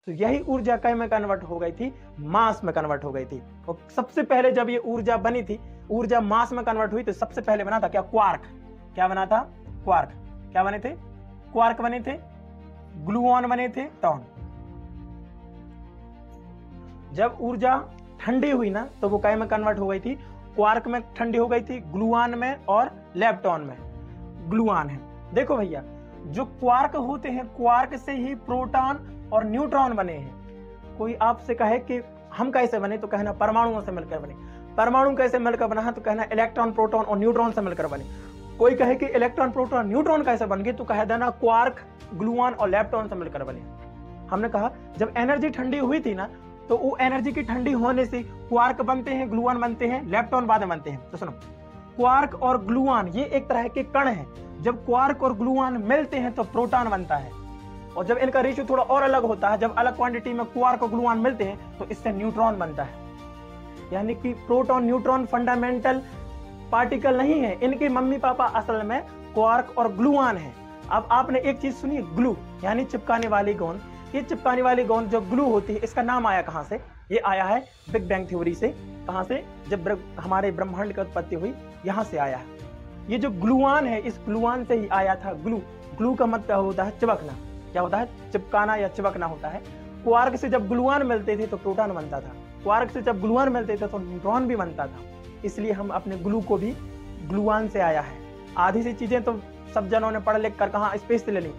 तो यही ऊर्जा कै में कन्वर्ट हो गई थी, मास में कन्वर्ट हो गई थी। और सबसे पहले जब ये ऊर्जा बनी थी, ऊर्जा मास में कन्वर्ट हुई, तो सबसे पहले बना था क्या? क्वार्क। क्या बना था? क्वार्क। क्या बने थे? क्वार्क बने थे, ग्लूऑन बने थे, टॉन। जब ऊर्जा ठंडी हुई ना, तो वो कै में कन्वर्ट हो गई थी? क्वार्क में ठंडी हो गई थी, ग्लूऑन में और लेप्टॉन में। ग्लूऑन है। देखो भैया, जो क्वार्क होते हैं, क्वार्क से ही प्रोटॉन और न्यूट्रॉन बने हैं। कोई आपसे कहे कि हम कैसे बने, तो कहना परमाणुओं से मिलकर बने। परमाणु कैसे मिलकर बना, तो कहना इलेक्ट्रॉन, प्रोटॉन और न्यूट्रॉन से मिलकर बने। कोई कहे कि इलेक्ट्रॉन, प्रोटॉन, न्यूट्रॉन कैसे बन गए, तो कह देना क्वार्क, ग्लूऑन और लेप्टॉन से मिलकर बने। हमने कहा जब एनर्जी ठंडी हुई थी ना, तो वो एनर्जी की ठंडी होने से क्वार्क बनते हैं, ग्लूऑन बनते हैं, लेप्टॉन बाद में बनते हैं। तो सुनो, क्वार्क और ग्लूऑन ये एक तरह के कण हैं। जब क्वार्क और ग्लूऑन मिलते हैं तो प्रोटॉन बनता है, और जब इनका रेशियो थोड़ा और अलग होता है, जब अलग क्वांटिटी में क्वार्क और ग्लूऑन मिलते हैं, तो इससे न्यूट्रॉन बनता है। यानी कि प्रोटॉन न्यूट्रॉन फंडामेंटल पार्टिकल नहीं है, इनके मम्मी पापा असल में क्वार्क और ग्लूऑन है। अब आपने एक चीज सुनी, ग्लू यानी चिपकाने वाली गोंद। ये चिपकाने वाली गोंद जो ग्लू होती है, इसका नाम आया कहां से? ये आया है बिग बैंग थ्योरी से। कहां से? जब हमारे ब्रह्मांड की उत्पत्ति हुई, यहां से आया है। ये जो ग्लूऑन है, इस ग्लूऑन से ही आया था ग्लू। ग्लू का मतलब होता है चिपकना। क्या होता है? चिपकाना या चिपकना होता है। क्वार्क से जब ग्लूऑन मिलते थे तो प्रोटॉन बनता था, क्वार्क से जब ग्लूऑन मिलते थे तो न्यूट्रॉन भी बनता था। इसलिए हम अपने ग्लू को भी ग्लूऑन से आया है। आधी सी चीजें तो सब जनों ने पढ़ लिख कर कहा स्पेस से ले ली,